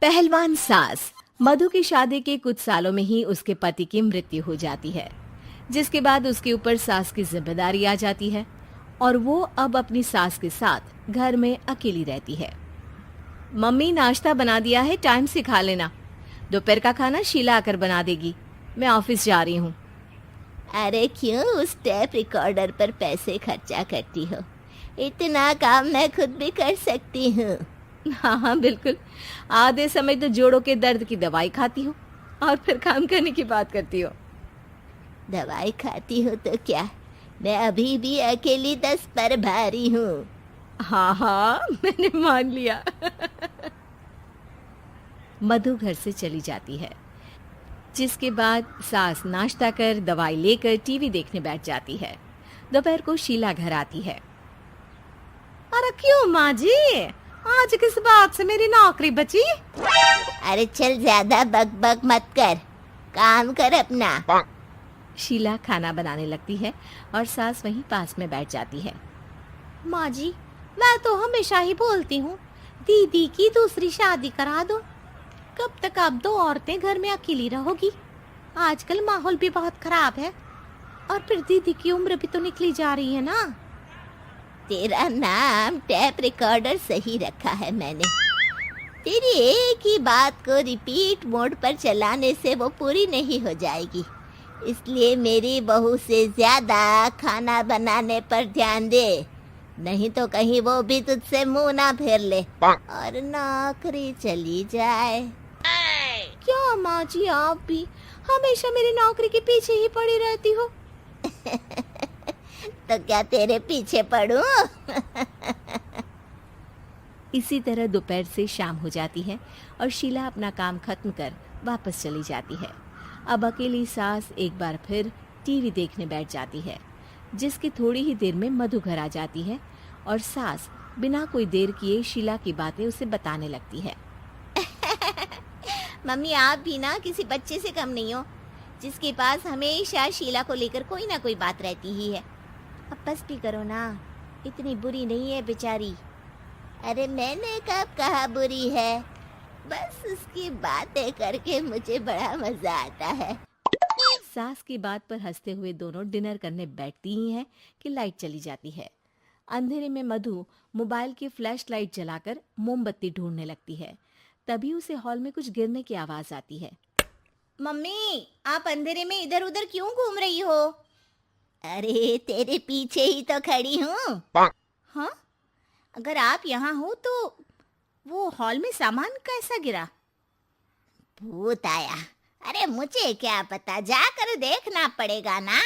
पहलवान सास। मधु की शादी के कुछ सालों में ही उसके पति की मृत्यु हो जाती है, जिसके बाद उसके ऊपर सास की जिम्मेदारी आ जाती है और वो अब अपनी सास के साथ घर में अकेली रहती है। मम्मी, नाश्ता बना दिया है, टाइम से खा लेना। दोपहर का खाना शीला आकर बना देगी। मैं ऑफिस जा रही हूँ। अरे क्यों उस टेप रिकॉर्डर पर पैसे खर्चा करती हो? इतना काम मैं खुद भी कर सकती हूँ। हाँ हाँ बिल्कुल। आधे समय तो जोड़ों के दर्द की दवाई खाती हो और फिर काम करने की बात करती हो। दवाई खाती हो तो क्या, मैं अभी भी अकेली 10 पर भारी हूँ। हाँ हाँ मैंने मान लिया। मधु घर से चली जाती है, जिसके बाद सास नाश्ता कर दवाई लेकर टीवी देखने बैठ जाती है। दोपहर को शीला घर आती है। अरे क्यों माँ जी, आज किस बात से मेरी नौकरी बची? अरे चल, ज्यादा बक बक मत कर, काम कर अपना। शीला खाना बनाने लगती है और सास वहीं पास में बैठ जाती है। माँ जी, मैं तो हमेशा ही बोलती हूँ दीदी की दूसरी शादी करा दो। कब तक आप दो औरतें घर में अकेली रहोगी? आजकल माहौल भी बहुत खराब है और फिर दीदी की उम्र भी तो निकली जा रही है ना। तेरा नाम टेप रिकॉर्डर सही रखा है मैंने। तेरी एक ही बात को रिपीट मोड पर चलाने से वो पूरी नहीं हो जाएगी, इसलिए मेरी बहू से ज्यादा खाना बनाने पर ध्यान दे, नहीं तो कहीं वो भी तुझसे मुंह ना फेर ले और नौकरी चली जाए। क्या माँ जी, आप भी हमेशा मेरी नौकरी के पीछे ही पड़ी रहती हो? तो क्या तेरे पीछे पड़ूं? इसी तरह दोपहर से शाम हो जाती है और शीला अपना काम खत्म कर वापस चली जाती है। अब अकेली सास एक बार फिर टीवी देखने बैठ जाती है, जिसकी थोड़ी ही देर में मधु घर आ जाती है और सास बिना कोई देर किए शीला की बातें उसे बताने लगती है। मम्मी, आप भी ना किसी बच्चे से कम नहीं हो, जिसके पास हमेशा शीला को लेकर कोई ना कोई बात रहती ही है। अब बस भी करो ना, इतनी बुरी नहीं है बेचारी। अरे मैंने कब कहा बुरी है, बस उसकी बातें करके मुझे बड़ा मजा आता है। सास की बात पर हंसते हुए दोनों डिनर करने बैठती ही हैं कि लाइट चली जाती है। अंधेरे में मधु मोबाइल की फ्लैश लाइट जलाकर मोमबत्ती ढूंढने लगती है। तभी उसे हॉल में कुछ गिरने की आवाज आती है। मम्मी, आप अंधेरे में इधर उधर क्यों घूम रही हो? अरे तेरे पीछे ही तो खड़ी हूँ। हाँ, अगर आप यहाँ हो तो वो हॉल में सामान कैसा गिरा? भूत आया। अरे मुझे क्या पता, जाकर देखना पड़ेगा ना।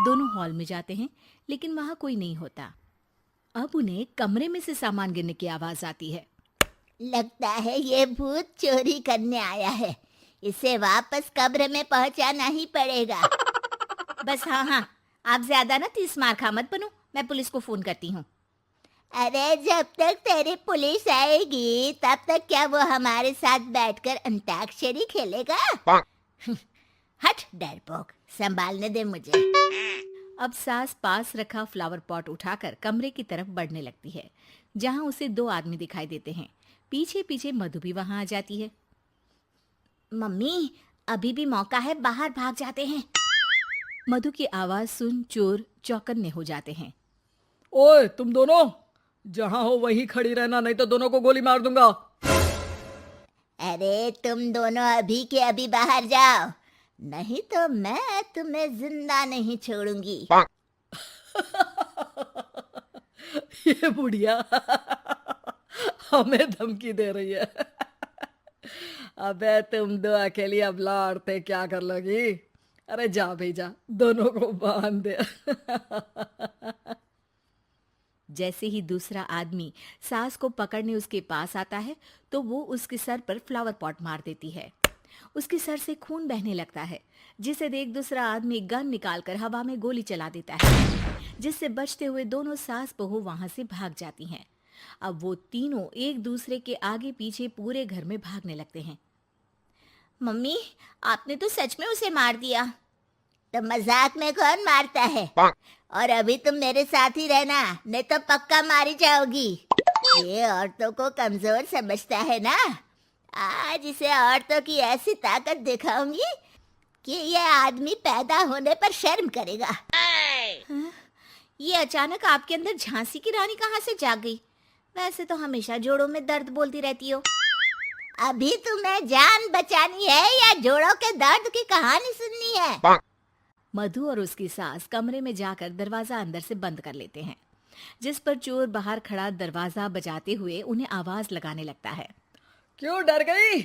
दोनों हॉल में जाते हैं, लेकिन वहां कोई नहीं होता। अब उन्हें कमरे में से सामान गिरने की आवाज आती है। लगता है ये भूत चोरी करने आया है, इसे वापस कब्र में पहुंचाना ही पड़ेगा। बस हाँ, आप ज्यादा ना 30 मार खा मत बनो, मैं पुलिस को फोन करती हूँ। अरे जब तक तेरी पुलिस आएगी तब तक क्या वो हमारे साथ बैठकर अंताक्षरी खेलेगा? हट डरपोक, संभालने दे मुझे। अब सास पास रखा फ्लावर पॉट उठाकर कमरे की तरफ बढ़ने लगती है, जहां उसे 2 आदमी दिखाई देते हैं। पीछे पीछे मधु भी वहां आ जाती है। मम्मी, अभी भी मौका है, बाहर भाग जाते हैं। मधु की आवाज सुन चोर चौकन्ने हो जाते हैं। ओए तुम दोनों, जहां हो वहीं खड़ी रहना, नहीं तो दोनों को गोली मार दूंगा। अरे तुम दोनों अभी के अभी बाहर जाओ, नहीं तो मैं तुम्हें जिंदा नहीं छोड़ूंगी। ये बुढ़िया हमें धमकी दे रही है। अबे तुम दो अकेली अब लड़ते क्या कर लोगी? अरे जा भेजा, दोनों को बांध दे। जैसे ही दूसरा आदमी सास को पकड़ने उसके पास आता है, तो वो उसके सर पर फ्लावर पॉट मार देती है। उसके सर से खून बहने लगता है, जिसे देख दूसरा आदमी गन निकालकर हवा में गोली चला देता है, जिससे बचते हुए दोनों सास बहू वहां से भाग जाती हैं। अब वो तीनों एक दूसरे के आगे पीछे पूरे घर में भागने लगते हैं। मम्मी, आपने तो सच में उसे मार दिया। तो मजाक में कौन मारता है? और अभी तुम मेरे साथ ही रहना, नहीं तो पक्का मारी जाओगी। ये औरतों को कमजोर समझता है ना। आज इसे औरतों की ऐसी ताकत दिखाऊंगी कि ये आदमी पैदा होने पर शर्म करेगा। ये अचानक आपके अंदर झांसी की रानी कहाँ से जाग गई? वैसे तो हमेशा जोड़ों में दर्द बोलती रहती हो। अभी तुम्हें जान बचानी है या जोड़ों के दर्द की कहानी सुननी है? मधु और उसकी सास कमरे में जाकर दरवाजा अंदर से बंद कर लेते हैं, जिस पर चोर बाहर खड़ा दरवाजा बजाते हुए उन्हें आवाज लगाने लगता है। क्यों डर गई?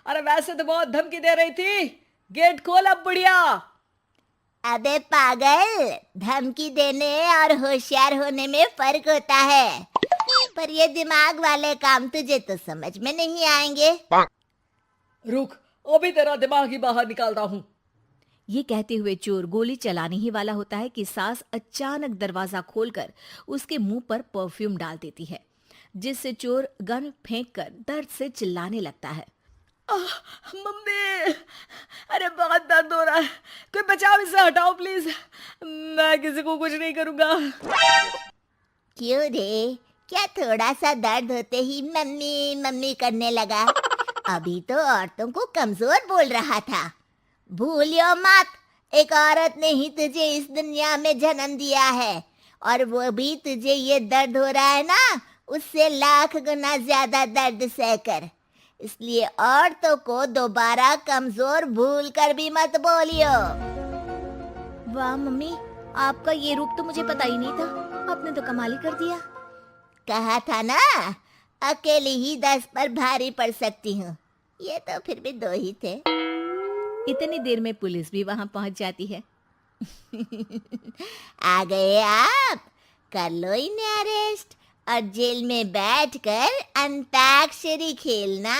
अरे वैसे तो बहुत धमकी दे रही थी। गेट खोल अब बुढ़िया। अबे पागल, धमकी देने और होशियार होने में फर्क होता है, पर ये दिमाग वाले काम तुझे तो समझ में नहीं आएंगे। रुक, अभी तेरा दिमाग ही बाहर निकालता हूँ। ये कहते हुए चोर गोली चलाने ही वाला होता है कि सास अचानक दरवाजा खोलकर उसके मुंह पर परफ्यूम डाल देती है, जिससे चोर गन फेंककर दर्द से चिल्लाने लगता है। मम्मी, अरे बहुत दर्द हो रहा है, कोई बचाओ, इसे हटाओ प्लीज। मैं किसी को कुछ नहीं करूंगा। क्यों रे, क्या थोड़ा सा दर्द होते ही मम्मी मम्मी करने लगा? अभी तो औरतों को कमजोर बोल रहा था। भूलियो मत, एक औरत ने ही तुझे इस दुनिया में जन्म दिया है, और वो भी तुझे ये दर्द हो रहा है ना, उससे लाख गुना ज्यादा दर्द सहकर। इसलिए औरतों को दोबारा कमजोर भूल कर भी मत बोलियो। वाह मम्मी, आपका ये रूप तो मुझे पता ही नहीं था। आपने तो कमाल ही कर दिया। कहा था ना, अकेली ही 10 पर भारी पड़ सकती हूँ। ये तो फिर भी 2 ही थे। इतनी देर में पुलिस भी वहां पहुंच जाती है। आ गए आप, कर लो इन्हें अरेस्ट और जेल में बैठकर अंताक्षरी खेलना।